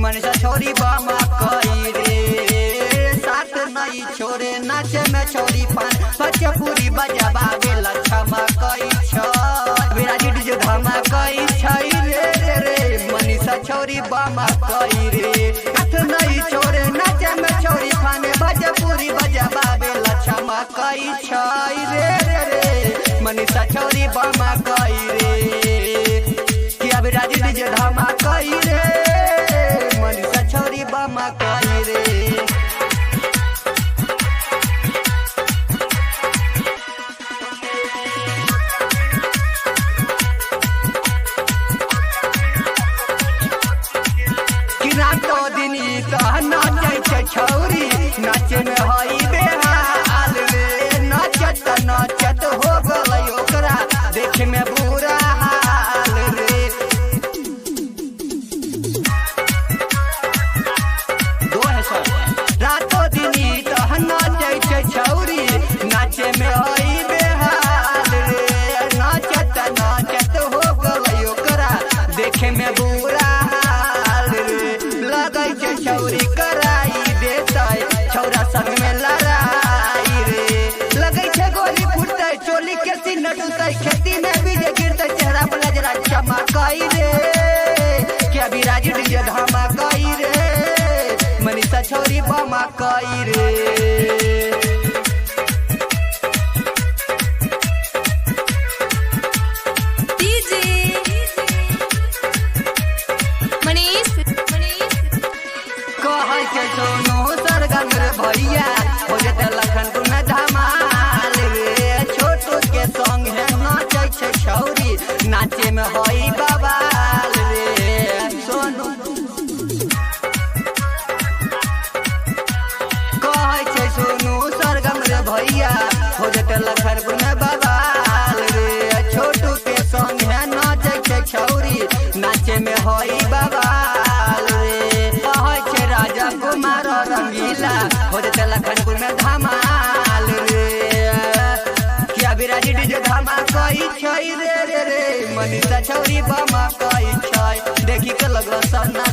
मनीषा छोरी बामा कई रे साथ नहीं छोरे नाचे में छोरी पान बच्चे पूरी बजाबा गेला क्षमा कई छ विराजी डीजे धमा कई छई रे रे मनीषा छोरी बामा कई रे साथ नहीं छोरे नाचे में छोरी पान बच्चे पूरी बजाबा गेला क्षमा कई छई रे रे मनीषा छोरी बामा कई रे कि विराजी डीजे धमा कई रे मनीषा छोरी बामा कई रे कि रातो दिनी त नाचे छ छौरी नाचे में हई बेहाल रे नाचत नाचत हो गलै ओकरा देखे में बुरा हाल रे रातो दिनी त नाचे छ छौरी नाचे में हई बेहाल रे नाचत नाचत हो गलै ओकरा देखे में बुरा हाल रे लगै छ छौरी कराई देतै छौरा संग में लड़ाई रे लगै छ गोली फुटतै चोली के सीना टूटतै खेती में बीज गिरतै चेहरा पर नजरा चमकई रे क्या विराजी डीजे धमा कई रे मनीषा छोरी बामा कई रे सोनू सरगम रे भैया हो जेते लखन गुन धमाल रे छोटू के संग है नाचे छ छौरी नाचे में हई बवाल रे सोनू कहै छै सोनू सरगम रे भैया हो जेते लखन गुन बवाल रे छोटू के संग है नाचे छ छौरी नाचे में हई बवाल रे कहै छै राजा कुमार रंगीला हो जेते लखनपुर में धमाल रे क्या विराजी डीजे धमा कई छई रे रे रे मनीषा छोरी बामा कई छई देखी के लगल सन्ना